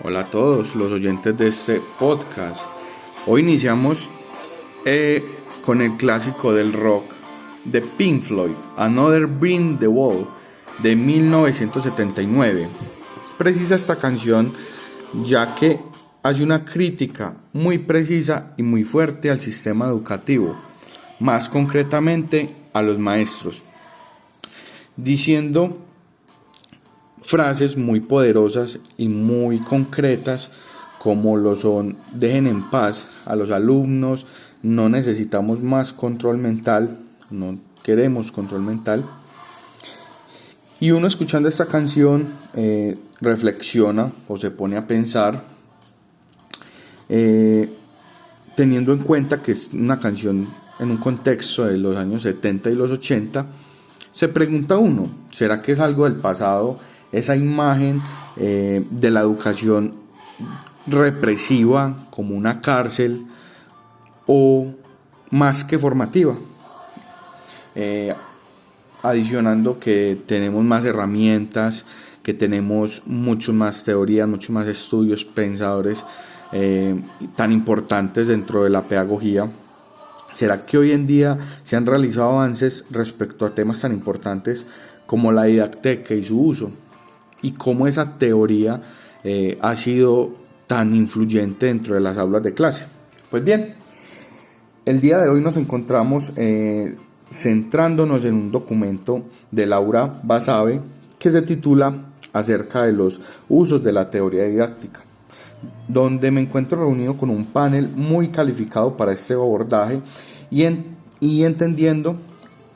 Hola a todos los oyentes de este podcast. Hoy iniciamos con el clásico del rock de Pink Floyd, Another Brick in the Wall, de 1979. Es precisa esta canción ya que hace una crítica muy precisa y muy fuerte al sistema educativo, más concretamente a los maestros, diciendo frases muy poderosas y muy concretas como lo son: dejen en paz a los alumnos, no necesitamos más control mental, no queremos control mental. Y uno escuchando esta canción reflexiona o se pone a pensar, teniendo en cuenta que es una canción en un contexto de los años 70 y los 80, se pregunta uno, ¿será que es algo del pasado esa imagen de la educación represiva como una cárcel o más que formativa? Adicionando que tenemos más herramientas, que tenemos mucho más teorías, muchos más estudios, pensadores tan importantes dentro de la pedagogía. ¿Será que hoy en día se han realizado avances respecto a temas tan importantes como la didáctica y su uso? Y cómo esa teoría ha sido tan influyente dentro de las aulas de clase. Pues bien, el día de hoy nos encontramos centrándonos en un documento de Laura Basabe que se titula Acerca de los usos de la teoría didáctica, donde me encuentro reunido con un panel muy calificado para este abordaje y entendiendo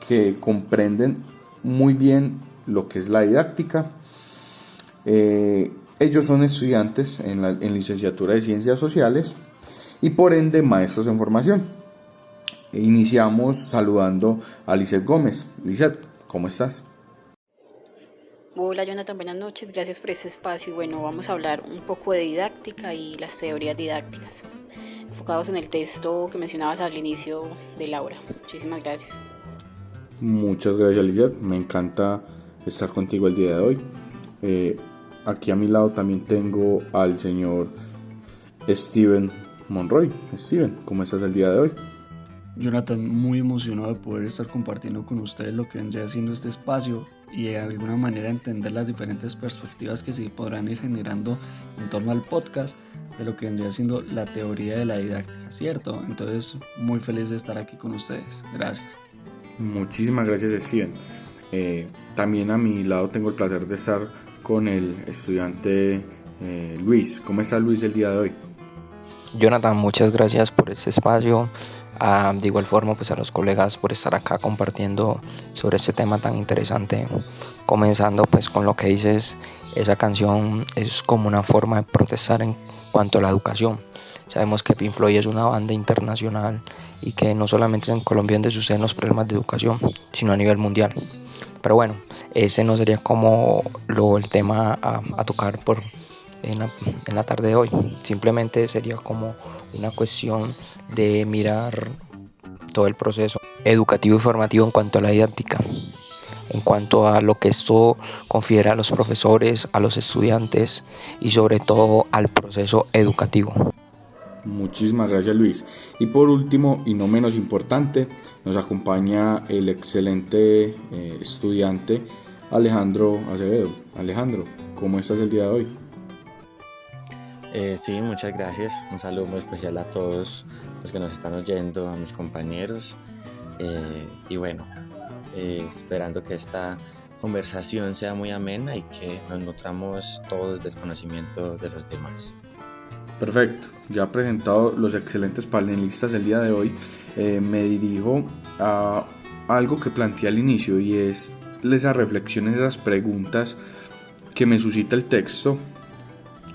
que comprenden muy bien lo que es la didáctica. Ellos son estudiantes en licenciatura de Ciencias Sociales y por ende maestros en formación. Iniciamos saludando a Lizeth Gómez. Lizeth, ¿cómo estás? Hola Jonathan, buenas noches, gracias por este espacio y bueno, vamos a hablar un poco de didáctica y las teorías didácticas, enfocados en el texto que mencionabas al inicio de Laura. Muchísimas gracias. Muchas gracias, Lizeth, me encanta estar contigo el día de hoy. Aquí a mi lado también tengo al señor Steven Monroy. Steven, ¿cómo estás el día de hoy? Jonathan, muy emocionado de poder estar compartiendo con ustedes lo que vendría siendo este espacio y de alguna manera entender las diferentes perspectivas que se podrán ir generando en torno al podcast de lo que vendría siendo la teoría de la didáctica, ¿cierto? Entonces, muy feliz de estar aquí con ustedes. Gracias. Muchísimas gracias, Steven. También a mi lado tengo el placer de estar con el estudiante Luis. ¿Cómo está Luis el día de hoy? Jonathan, muchas gracias por este espacio. De igual forma, pues a los colegas por estar acá compartiendo sobre este tema tan interesante. Comenzando pues con lo que dices, esa canción es como una forma de protestar en cuanto a la educación. Sabemos que Pink Floyd es una banda internacional y que no solamente en Colombia donde suceden los problemas de educación, sino a nivel mundial. Pero bueno, ese no sería como el tema a tocar en la tarde de hoy. Simplemente sería como una cuestión de mirar todo el proceso educativo y formativo en cuanto a la didáctica, en cuanto a lo que esto confiere a los profesores, a los estudiantes y sobre todo al proceso educativo. Muchísimas gracias, Luis. Y por último y no menos importante, nos acompaña el excelente estudiante Alejandro Acevedo. Alejandro, ¿cómo estás el día de hoy? Sí, muchas gracias. Un saludo muy especial a todos los que nos están oyendo, a mis compañeros. Y bueno, esperando que esta conversación sea muy amena y que nos nutramos todos del conocimiento de los demás. Perfecto, ya presentado los excelentes panelistas del día de hoy, me dirijo a algo que planteé al inicio y es esas reflexiones, esas preguntas que me suscita el texto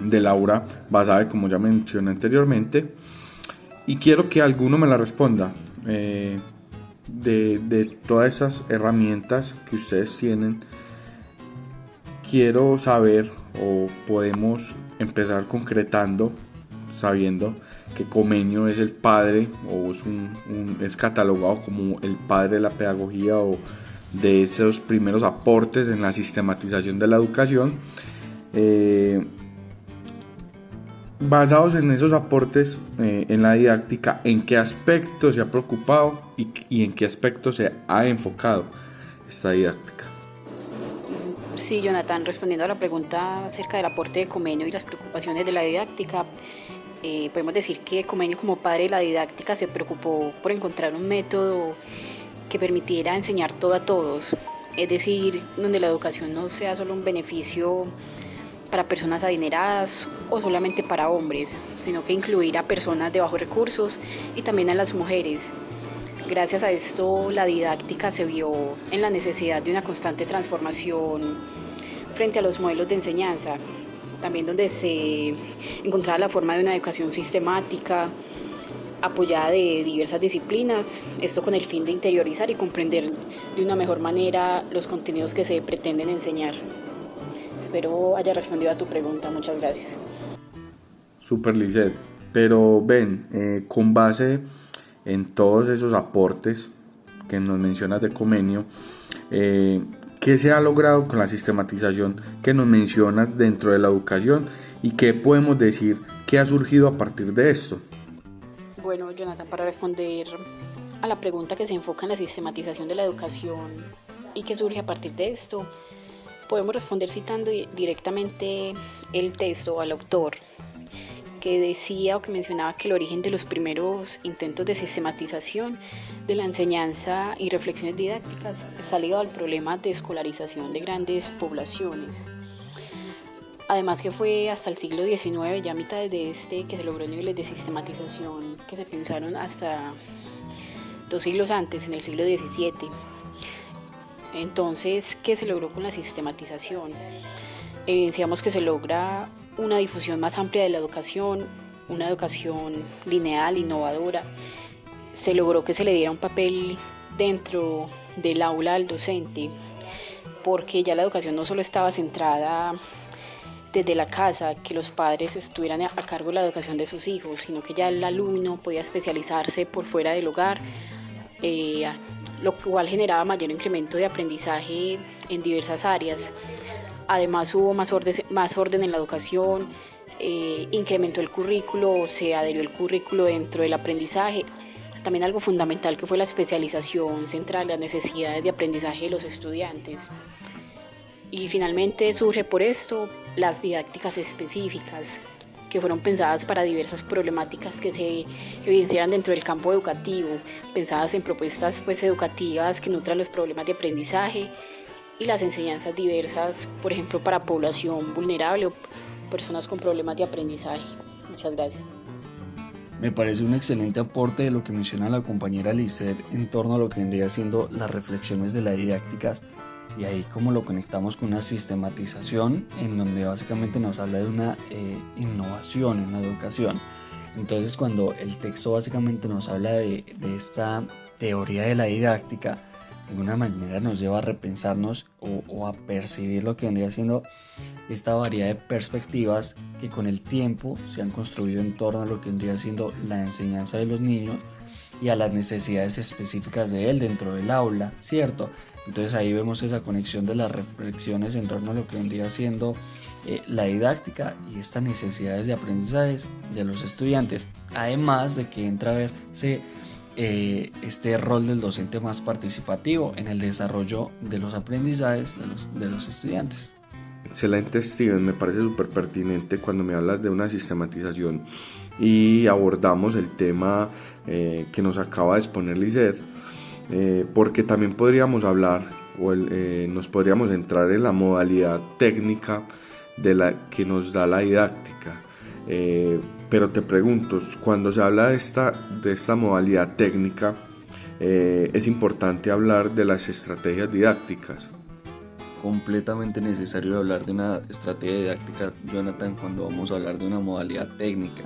de Laura Basabe, como ya mencioné anteriormente, y quiero que alguno me la responda. De todas esas herramientas que ustedes tienen, quiero saber, o podemos empezar concretando sabiendo que Comenio es el padre, o es catalogado como el padre de la pedagogía o de esos primeros aportes en la sistematización de la educación. basados en esos aportes en la didáctica, ¿en qué aspectos se ha preocupado y en qué aspectos se ha enfocado esta didáctica? Sí, Jonathan, respondiendo a la pregunta acerca del aporte de Comenio y las preocupaciones de la didáctica, podemos decir que Comenio, como padre de la didáctica, se preocupó por encontrar un método que permitiera enseñar todo a todos, es decir, donde la educación no sea solo un beneficio para personas adineradas o solamente para hombres, sino que incluir a personas de bajos recursos y también a las mujeres. Gracias a esto, la didáctica se vio en la necesidad de una constante transformación frente a los modelos de enseñanza, también donde se encontraba la forma de una educación sistemática, apoyada de diversas disciplinas, esto con el fin de interiorizar y comprender de una mejor manera los contenidos que se pretenden enseñar. Espero haya respondido a tu pregunta, muchas gracias. Super, Lisette, pero ven, con base en todos esos aportes que nos mencionas de Comenio, ¿qué se ha logrado con la sistematización que nos mencionas dentro de la educación y qué podemos decir que ha surgido a partir de esto? Bueno, Jonathan, para responder a la pregunta que se enfoca en la sistematización de la educación y que surge a partir de esto, podemos responder citando directamente el texto al autor, que decía o que mencionaba que el origen de los primeros intentos de sistematización de la enseñanza y reflexiones didácticas está ligado al problema de escolarización de grandes poblaciones. Además que fue hasta el siglo XIX, ya a mitad de este, que se logró niveles de sistematización que se pensaron hasta 2 siglos antes, en el siglo XVII. Entonces, ¿qué se logró con la sistematización? Evidenciamos que se logra una difusión más amplia de la educación, una educación lineal, innovadora. Se logró que se le diera un papel dentro del aula al docente, porque ya la educación no solo estaba centrada desde la casa, que los padres estuvieran a cargo de la educación de sus hijos, sino que ya el alumno podía especializarse por fuera del hogar, lo cual generaba mayor incremento de aprendizaje en diversas áreas. Además hubo más orden en la educación, incrementó el currículo, se adherió el currículo dentro del aprendizaje. También algo fundamental que fue la especialización central, las necesidades de aprendizaje de los estudiantes. Y finalmente surge por esto las didácticas específicas, que fueron pensadas para diversas problemáticas que se evidenciaban dentro del campo educativo, pensadas en propuestas educativas que nutran los problemas de aprendizaje y las enseñanzas diversas, por ejemplo, para población vulnerable o personas con problemas de aprendizaje. Muchas gracias. Me parece un excelente aporte de lo que menciona la compañera Lisette en torno a lo que vendría siendo las reflexiones de la didáctica, y ahí como lo conectamos con una sistematización en donde básicamente nos habla de una innovación en la educación. Entonces, cuando el texto básicamente nos habla de esta teoría de la didáctica, de alguna manera nos lleva a repensarnos o a percibir lo que vendría siendo esta variedad de perspectivas que con el tiempo se han construido en torno a lo que vendría siendo la enseñanza de los niños y a las necesidades específicas de él dentro del aula, ¿cierto? Entonces ahí vemos esa conexión de las reflexiones en torno a lo que vendría siendo la didáctica y estas necesidades de aprendizajes de los estudiantes, además de que entra a verse este rol del docente más participativo en el desarrollo de los aprendizajes de los estudiantes. Excelente, Steven, me parece súper pertinente cuando me hablas de una sistematización y abordamos el tema que nos acaba de exponer Lisette, porque también podríamos hablar nos podríamos entrar en la modalidad técnica de la que nos da la didáctica. Pero te pregunto, cuando se habla de esta modalidad técnica, es importante hablar de las estrategias didácticas. Completamente necesario hablar de una estrategia didáctica, Jonathan, cuando vamos a hablar de una modalidad técnica,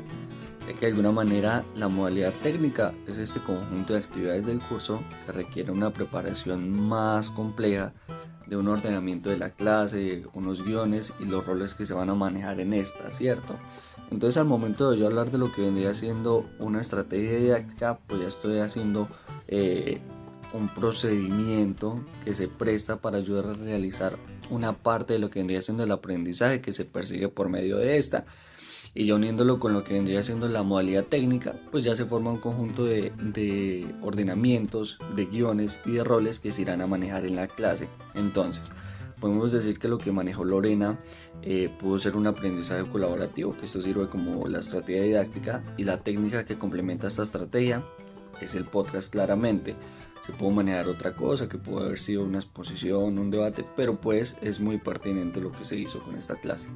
ya que de alguna manera la modalidad técnica es este conjunto de actividades del curso que requiere una preparación más compleja de un ordenamiento de la clase, unos guiones y los roles que se van a manejar en esta, ¿cierto? Entonces, al momento de yo hablar de lo que vendría siendo una estrategia didáctica, pues ya estoy haciendo un procedimiento que se presta para ayudar a realizar una parte de lo que vendría siendo el aprendizaje que se persigue por medio de esta. y ya uniéndolo con lo que vendría siendo la modalidad técnica, pues ya se forma un conjunto de ordenamientos, de guiones y de roles que se irán a manejar en la clase. Entonces, podemos decir que lo que manejó Lorena pudo ser un aprendizaje colaborativo, que esto sirve como la estrategia didáctica, y la técnica que complementa esta estrategia es el podcast claramente. Se pudo manejar otra cosa que pudo haber sido una exposición, un debate, pero pues es muy pertinente lo que se hizo con esta clase.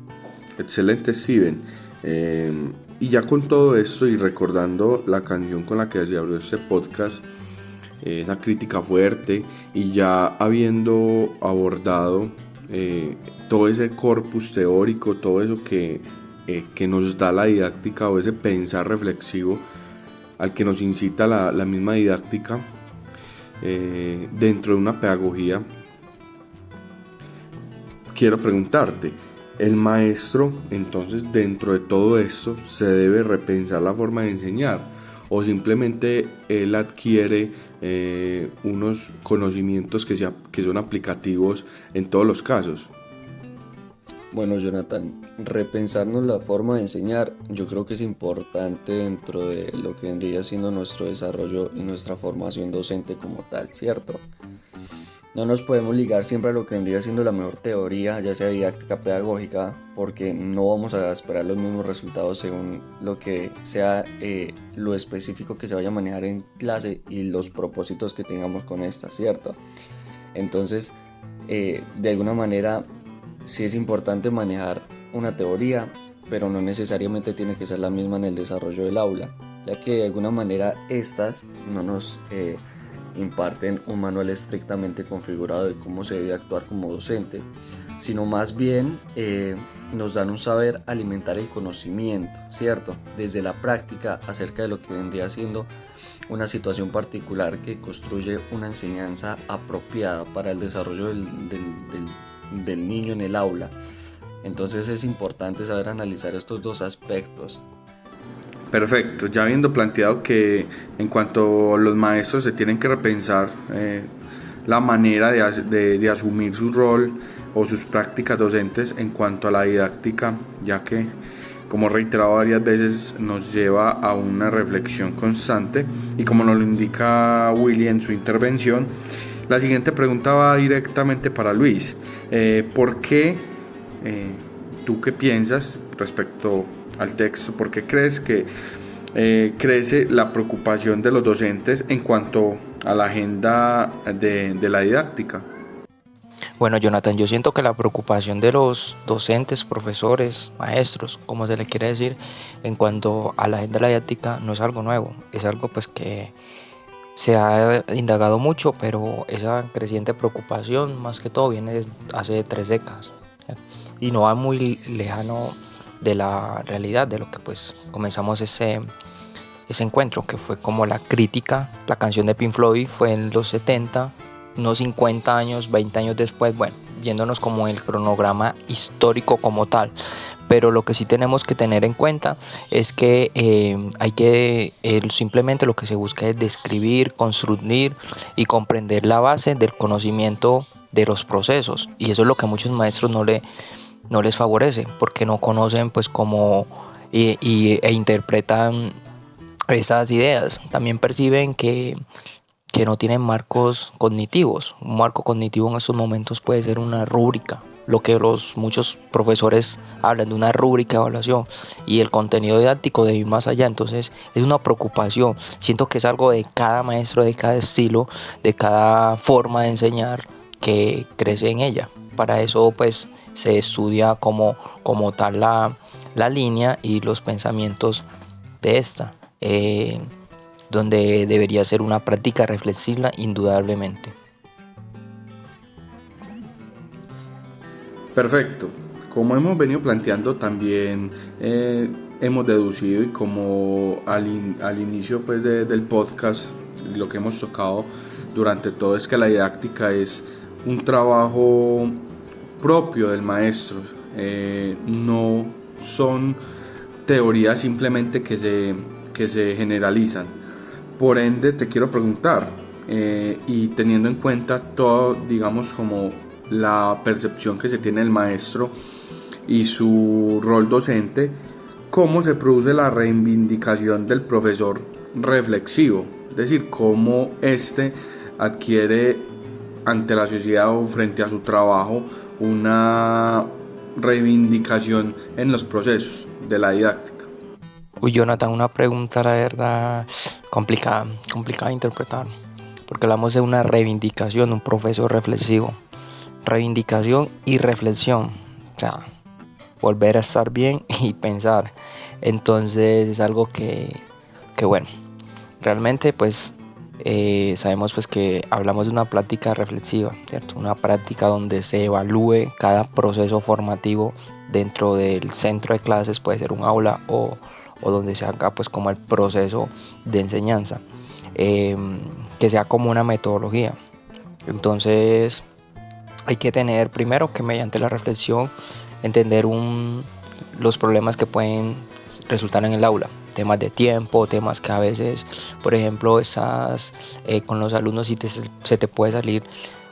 Excelente, Steven. Y ya con todo esto y recordando la canción con la que se abrió este podcast, esa crítica fuerte, y ya habiendo abordado todo ese corpus teórico, todo eso que nos da la didáctica, o ese pensar reflexivo al que nos incita la misma didáctica dentro de una pedagogía, quiero preguntarte, el maestro entonces dentro de todo esto se debe repensar la forma de enseñar, o simplemente él adquiere unos conocimientos que son aplicativos en todos los casos? Bueno, Jonathan, repensarnos la forma de enseñar yo creo que es importante dentro de lo que vendría siendo nuestro desarrollo y nuestra formación docente como tal, ¿cierto? No nos podemos ligar siempre a lo que vendría siendo la mejor teoría, ya sea didáctica, pedagógica, porque no vamos a esperar los mismos resultados según lo que sea lo específico que se vaya a manejar en clase y los propósitos que tengamos con esta, ¿cierto? Entonces, de alguna manera, sí es importante manejar una teoría, pero no necesariamente tiene que ser la misma en el desarrollo del aula, ya que de alguna manera estas no nos imparten un manual estrictamente configurado de cómo se debe actuar como docente, sino más bien nos dan un saber alimentar el conocimiento, ¿cierto? Desde la práctica acerca de lo que vendría siendo una situación particular que construye una enseñanza apropiada para el desarrollo del niño en el aula. Entonces es importante saber analizar estos dos aspectos. Perfecto, ya habiendo planteado que en cuanto los maestros se tienen que repensar la manera de asumir su rol o sus prácticas docentes en cuanto a la didáctica, ya que, como he reiterado varias veces, nos lleva a una reflexión constante, y como nos lo indica Willy en su intervención, la siguiente pregunta va directamente para Luis. ¿Por qué, tú qué piensas respecto al texto, por qué crees que crece la preocupación de los docentes en cuanto a la agenda de la didáctica? Bueno, Jonathan, yo siento que la preocupación de los docentes, profesores, maestros, como se le quiere decir, en cuanto a la agenda de la didáctica no es algo nuevo, es algo pues que se ha indagado mucho, pero esa creciente preocupación más que todo viene desde hace 3 décadas y no va muy lejano de la realidad, de lo que pues comenzamos ese encuentro, que fue como la crítica. La canción de Pink Floyd fue en los 70, unos 50 años, 20 años después, bueno, viéndonos como el cronograma histórico como tal. Pero lo que sí tenemos que tener en cuenta es que simplemente lo que se busca es describir, construir y comprender la base del conocimiento de los procesos, y eso es lo que a muchos maestros no les favorece, porque no conocen pues cómo e interpretan esas ideas. También perciben que no tienen marcos cognitivos. Un marco cognitivo en estos momentos puede ser una rúbrica, lo que muchos profesores hablan de una rúbrica de evaluación, y el contenido didáctico debe ir más allá. Entonces es una preocupación, siento que es algo de cada maestro, de cada estilo, de cada forma de enseñar que crece en ella. Para eso pues se estudia como tal la línea y los pensamientos de esta, donde debería ser una práctica reflexiva indudablemente. Perfecto. Como hemos venido planteando, también hemos deducido, y como al inicio pues del podcast, lo que hemos tocado durante todo es que la didáctica es un trabajo propio del maestro, no son teorías simplemente que se generalizan. Por ende, te quiero preguntar, y teniendo en cuenta todo, digamos, como la percepción que se tiene del maestro y su rol docente, cómo se produce la reivindicación del profesor reflexivo, es decir, cómo éste adquiere ante la sociedad o frente a su trabajo una reivindicación en los procesos de la didáctica. Uy, Jonathan, una pregunta, la verdad, complicada de interpretar, porque hablamos de una reivindicación, un profesor reflexivo, reivindicación y reflexión, o sea, volver a estar bien y pensar. Entonces es algo que bueno, realmente pues sabemos pues que hablamos de una práctica reflexiva, ¿cierto? Una práctica donde se evalúe cada proceso formativo dentro del centro de clases, puede ser un aula o donde se haga pues como el proceso de enseñanza, que sea como una metodología. Entonces hay que tener primero que mediante la reflexión entender los problemas que pueden resultar en el aula, temas de tiempo, temas que a veces, por ejemplo, estás con los alumnos y se te puede salir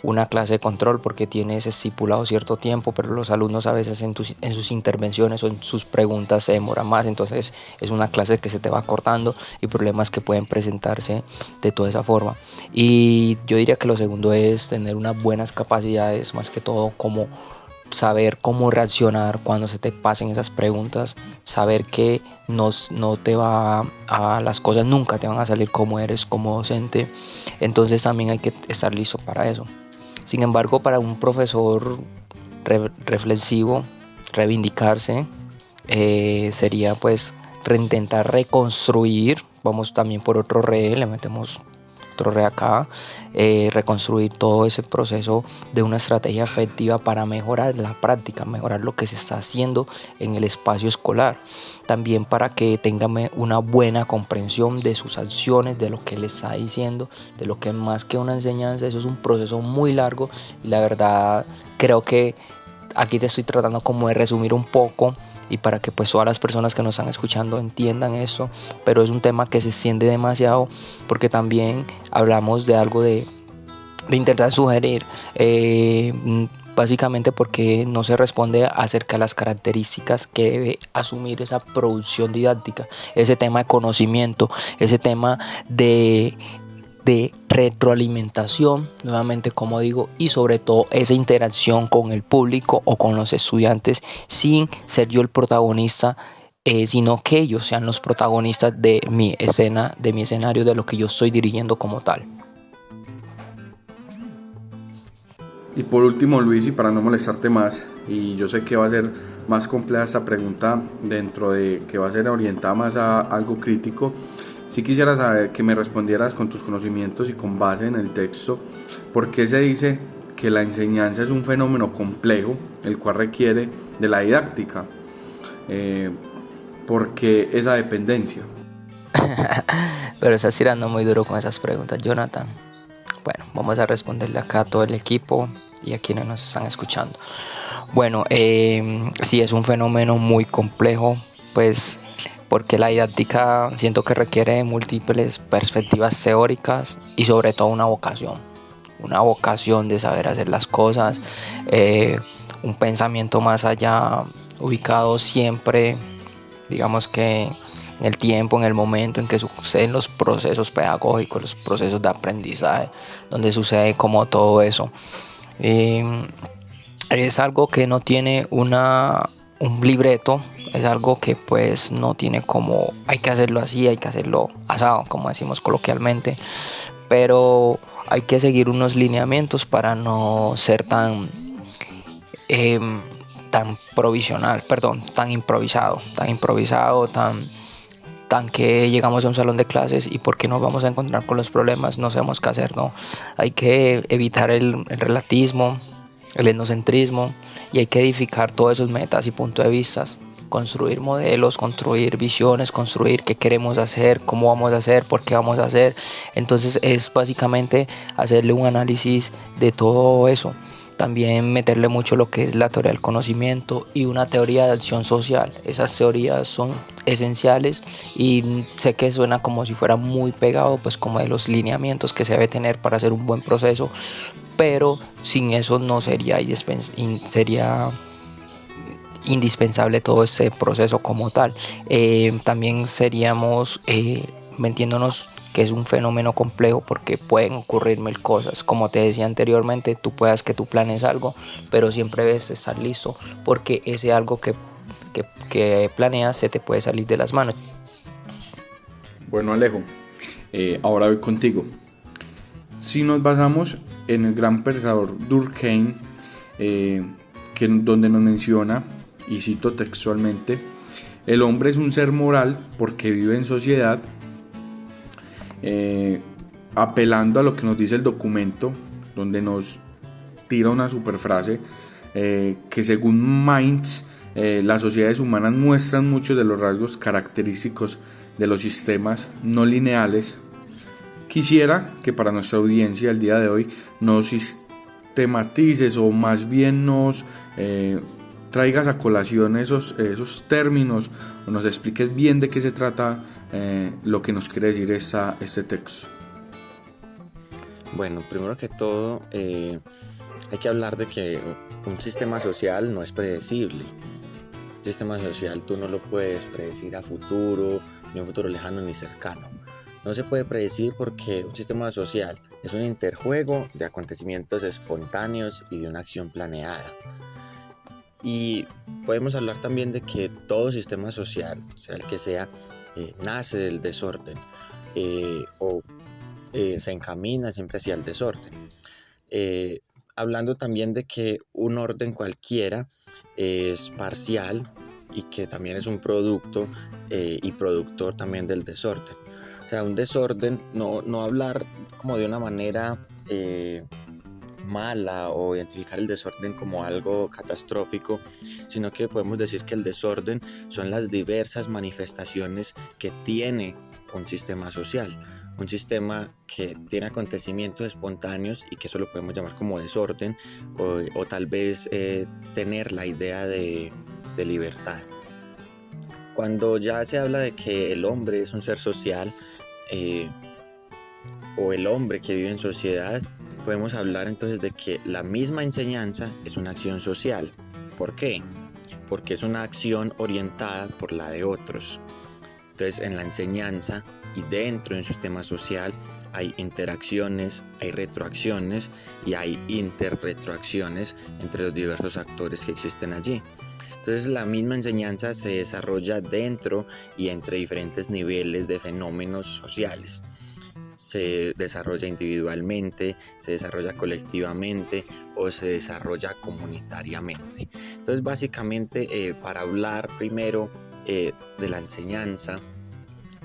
una clase de control porque tienes estipulado cierto tiempo, pero los alumnos a veces en sus intervenciones o en sus preguntas se demoran más, entonces es una clase que se te va cortando y problemas que pueden presentarse de toda esa forma. Y yo diría que lo segundo es tener unas buenas capacidades, más que todo como saber cómo reaccionar cuando se te pasen esas preguntas, saber que no te va a las cosas nunca te van a salir como eres como docente, entonces también hay que estar listo para eso. Sin embargo, para un profesor reflexivo, reivindicarse sería pues intentar reconstruir, vamos también por otro re, le metemos otro re acá, reconstruir todo ese proceso de una estrategia efectiva para mejorar la práctica, mejorar lo que se está haciendo en el espacio escolar, también para que tengan una buena comprensión de sus acciones, de lo que le está diciendo, de lo que es más que una enseñanza. Eso es un proceso muy largo y la verdad creo que aquí te estoy tratando como de resumir un poco y para que pues todas las personas que nos están escuchando entiendan eso, pero es un tema que se extiende demasiado porque también hablamos de algo de intentar sugerir, básicamente porque no se responde acerca de las características que debe asumir esa producción didáctica, ese tema de conocimiento, ese tema de retroalimentación, nuevamente como digo, y sobre todo esa interacción con el público o con los estudiantes sin ser yo el protagonista, sino que ellos sean los protagonistas de mi escena, de mi escenario, de lo que yo estoy dirigiendo como tal. Y por último, Luis, y para no molestarte más, y yo sé que va a ser más compleja esta pregunta dentro de que va a ser orientada más a algo crítico, sí quisiera saber que me respondieras con tus conocimientos y con base en el texto, ¿por qué se dice que la enseñanza es un fenómeno complejo, el cual requiere de la didáctica? ¿Por qué esa dependencia? Pero estás tirando muy duro con esas preguntas, Jonathan. Bueno, vamos a responderle acá a todo el equipo y a quienes nos están escuchando. Bueno, sí, es un fenómeno muy complejo, pues porque la didáctica siento que requiere múltiples perspectivas teóricas y sobre todo una vocación de saber hacer las cosas, un pensamiento más allá, ubicado siempre, digamos que en el tiempo, en el momento en que suceden los procesos pedagógicos, los procesos de aprendizaje, donde sucede como todo eso. Es algo que no tiene un libreto, es algo que pues no tiene como hay que hacerlo así, hay que hacerlo asado, como decimos coloquialmente, pero hay que seguir unos lineamientos para no ser tan improvisado, tan que llegamos a un salón de clases y porque nos vamos a encontrar con los problemas no sabemos qué hacer, ¿no? Hay que evitar el relativismo, el etnocentrismo, y hay que edificar todos esos metas y puntos de vista, construir modelos, construir visiones, construir qué queremos hacer, cómo vamos a hacer, por qué vamos a hacer. Entonces es básicamente hacerle un análisis de todo eso. También meterle mucho lo que es la teoría del conocimiento y una teoría de acción social. Esas teorías son esenciales y sé que suena como si fuera muy pegado, pues como de los lineamientos que se debe tener para hacer un buen proceso, pero sin eso no sería sería indispensable todo este proceso como tal. También seríamos metiéndonos que es un fenómeno complejo porque pueden ocurrir mil cosas. Como te decía anteriormente, tú puedas que tú planes algo, pero siempre debes estar listo porque ese algo que planeas se te puede salir de las manos. Bueno, Alejo, ahora voy contigo. Si nos basamos en el gran pensador Durkheim, donde nos menciona, y cito textualmente, el hombre es un ser moral porque vive en sociedad, apelando a lo que nos dice el documento, donde nos tira una super frase, que según Mainz, las sociedades humanas muestran muchos de los rasgos característicos de los sistemas no lineales. Quisiera que para nuestra audiencia el día de hoy nos sistematices o más bien nos traigas a colación esos términos o nos expliques bien de qué se trata lo que nos quiere decir este texto. Bueno, primero que todo hay que hablar de que un sistema social no es predecible. Un sistema social tú no lo puedes predecir a futuro, ni a un futuro lejano ni cercano. No se puede predecir porque un sistema social es un interjuego de acontecimientos espontáneos y de una acción planeada. Y podemos hablar también de que todo sistema social, sea el que sea, nace del desorden o se encamina siempre hacia el desorden. Hablando también de que un orden cualquiera es parcial y que también es un producto y productor también del desorden. O sea, un desorden, no hablar como de una manera mala o identificar el desorden como algo catastrófico, sino que podemos decir que el desorden son las diversas manifestaciones que tiene un sistema social. Un sistema que tiene acontecimientos espontáneos y que eso lo podemos llamar como desorden o tal vez tener la idea de libertad. Cuando ya se habla de que el hombre es un ser social o el hombre que vive en sociedad, podemos hablar entonces de que la misma enseñanza es una acción social. ¿Por qué? Porque es una acción orientada por la de otros. Entonces, en la enseñanza y dentro de un sistema social hay interacciones, hay retroacciones y hay interretroacciones entre los diversos actores que existen allí. Entonces, la misma enseñanza se desarrolla dentro y entre diferentes niveles de fenómenos sociales. Se desarrolla individualmente, se desarrolla colectivamente o se desarrolla comunitariamente. Entonces, básicamente, para hablar primero de la enseñanza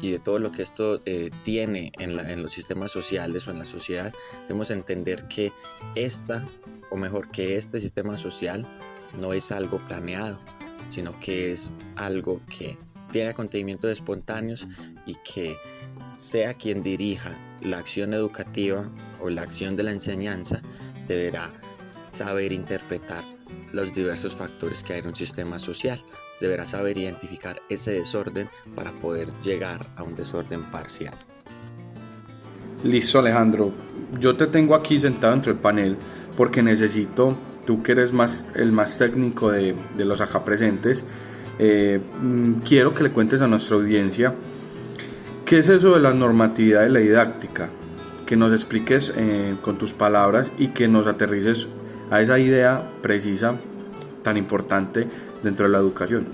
y de todo lo que esto tiene en los sistemas sociales o en la sociedad, debemos entender que este sistema social no es algo planeado, sino que es algo que tiene acontecimientos espontáneos y que sea quien dirija la acción educativa o la acción de la enseñanza, deberá saber interpretar los diversos factores que hay en un sistema social. Deberá saber identificar ese desorden para poder llegar a un desorden parcial. Listo, Alejandro. Yo te tengo aquí sentado entre el panel porque necesito, tú que eres el más técnico de los acá presentes, quiero que le cuentes a nuestra audiencia qué es eso de la normatividad de la didáctica, que nos expliques con tus palabras y que nos aterrices a esa idea precisa tan importante dentro de la educación.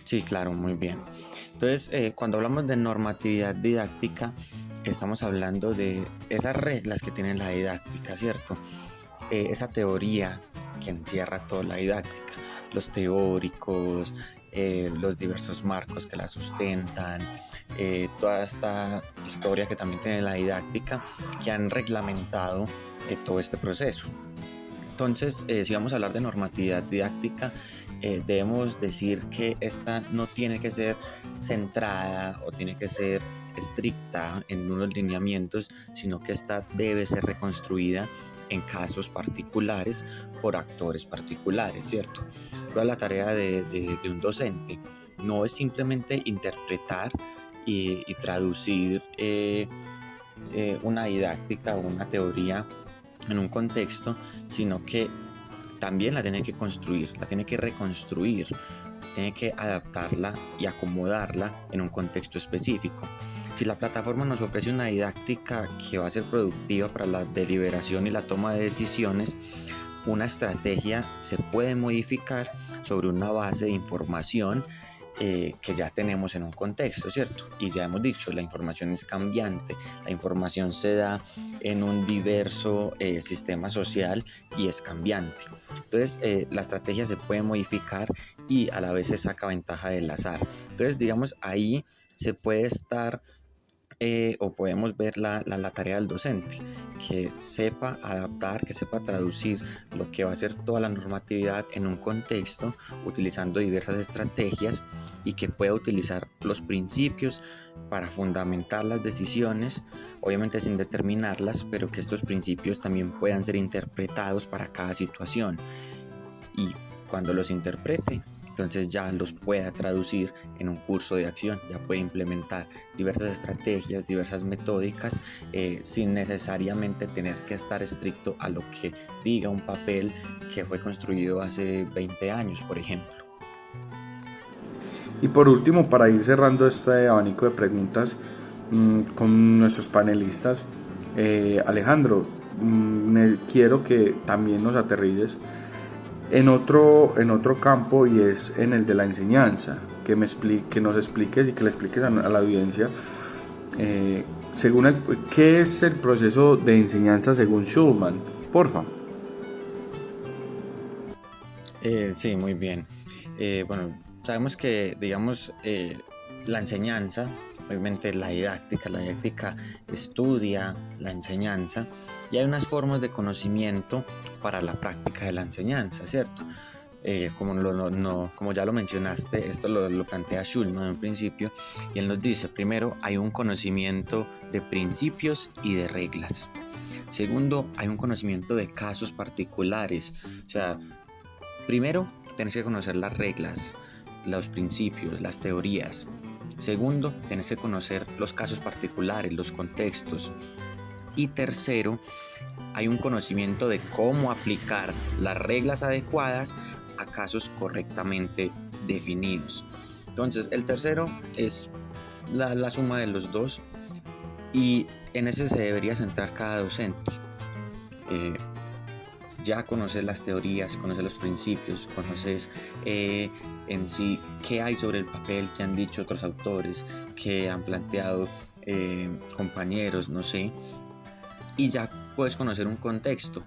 Sí, claro, muy bien. Entonces, cuando hablamos de normatividad didáctica, estamos hablando de esas reglas que tiene la didáctica, ¿cierto? Esa teoría que encierra toda la didáctica, los teóricos, los diversos marcos que la sustentan, toda esta historia que también tiene la didáctica, que han reglamentado todo este proceso. Entonces, si vamos a hablar de normatividad didáctica, debemos decir que esta no tiene que ser centrada o tiene que ser estricta en unos lineamientos, sino que esta debe ser reconstruida en casos particulares por actores particulares, ¿cierto? ¿Cuál es la tarea de un docente? No es simplemente interpretar y traducir una didáctica o una teoría en un contexto, sino que también la tiene que construir, la tiene que reconstruir, tiene que adaptarla y acomodarla en un contexto específico. Si la plataforma nos ofrece una didáctica que va a ser productiva para la deliberación y la toma de decisiones, una estrategia se puede modificar sobre una base de información que ya tenemos en un contexto, ¿cierto? Y ya hemos dicho, la información es cambiante, la información se da en un diverso sistema social y es cambiante. Entonces, la estrategia se puede modificar y a la vez se saca ventaja del azar. Entonces, digamos, ahí se puede estar o podemos ver la tarea del docente, que sepa adaptar, que sepa traducir lo que va a ser toda la normatividad en un contexto utilizando diversas estrategias y que pueda utilizar los principios para fundamentar las decisiones, obviamente sin determinarlas, pero que estos principios también puedan ser interpretados para cada situación, y cuando los interprete, entonces ya los pueda traducir en un curso de acción, ya puede implementar diversas estrategias, diversas metódicas, sin necesariamente tener que estar estricto a lo que diga un papel que fue construido hace 20 años, por ejemplo. Y por último, para ir cerrando este abanico de preguntas con nuestros panelistas, Alejandro, quiero que también nos aterrices en otro campo, y es en el de la enseñanza, que nos expliques y que le expliques a la audiencia qué es el proceso de enseñanza según Schulman, porfa. Sí, muy bien. Bueno, sabemos que, digamos, la enseñanza, obviamente la didáctica estudia la enseñanza, y hay unas formas de conocimiento para la práctica de la enseñanza, ¿cierto? Como ya lo mencionaste, esto lo plantea Schulman en un principio, y él nos dice: primero, hay un conocimiento de principios y de reglas. Segundo, hay un conocimiento de casos particulares. O sea, primero, tienes que conocer las reglas, los principios, las teorías. Segundo, tienes que conocer los casos particulares, los contextos. Y tercero, hay un conocimiento de cómo aplicar las reglas adecuadas a casos correctamente definidos. Entonces, el tercero es la suma de los dos, y en ese se debería centrar cada docente. Ya conoces las teorías, conoces los principios, conoces en sí qué hay sobre el papel, qué han dicho otros autores, qué han planteado compañeros, no sé, y ya puedes conocer un contexto.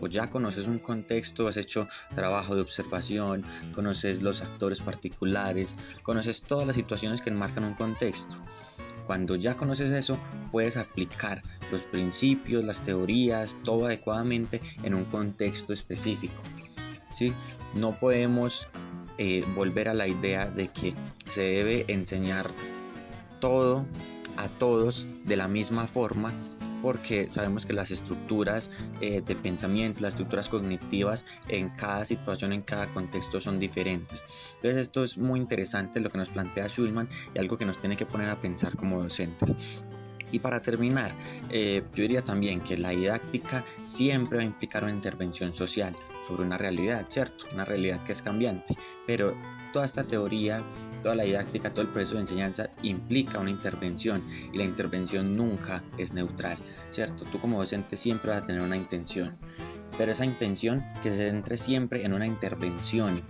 O ya conoces un contexto, has hecho trabajo de observación, conoces los actores particulares, conoces todas las situaciones que enmarcan un contexto. Cuando ya conoces eso, puedes aplicar los principios, las teorías, todo adecuadamente en un contexto específico, ¿sí? No podemos volver a la idea de que se debe enseñar todo a todos de la misma forma, porque sabemos que las estructuras de pensamiento, las estructuras cognitivas en cada situación, en cada contexto son diferentes. Entonces esto es muy interesante lo que nos plantea Schulman, y algo que nos tiene que poner a pensar como docentes. Y para terminar, yo diría también que la didáctica siempre va a implicar una intervención social sobre una realidad, ¿cierto? Una realidad que es cambiante, pero toda esta teoría, toda la didáctica, todo el proceso de enseñanza implica una intervención, y la intervención nunca es neutral, ¿cierto? Tú como docente siempre vas a tener una intención, pero esa intención que se centre siempre en una intervención,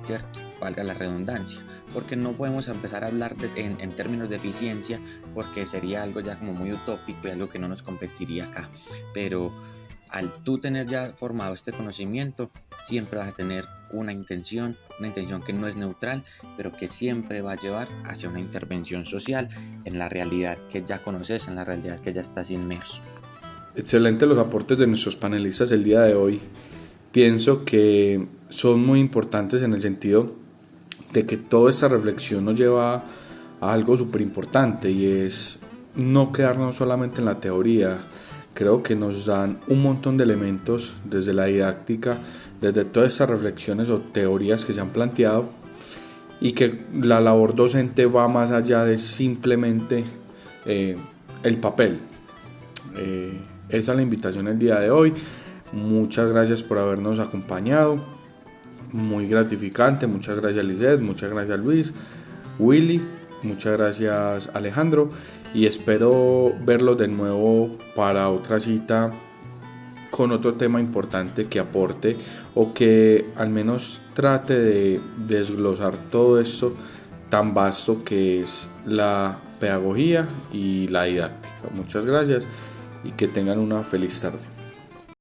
¿cierto? Valga la redundancia, porque no podemos empezar a hablar en términos de eficiencia, porque sería algo ya como muy utópico y algo que no nos competiría acá. Pero al tú tener ya formado este conocimiento, siempre vas a tener una intención que no es neutral, pero que siempre va a llevar hacia una intervención social en la realidad que ya conoces, en la realidad que ya estás inmerso. Excelente los aportes de nuestros panelistas el día de hoy. Pienso que son muy importantes en el sentido de que toda esta reflexión nos lleva a algo súper importante, y es no quedarnos solamente en la teoría. Creo que nos dan un montón de elementos desde la didáctica, desde todas estas reflexiones o teorías que se han planteado, y que la labor docente va más allá de simplemente el papel. Esa es la invitación el día de hoy. Muchas gracias por habernos acompañado, muy gratificante. Muchas gracias Lizeth, muchas gracias Luis, Willy, muchas gracias Alejandro, y espero verlos de nuevo para otra cita con otro tema importante que aporte o que al menos trate de desglosar todo esto tan vasto que es la pedagogía y la didáctica. Muchas gracias y que tengan una feliz tarde.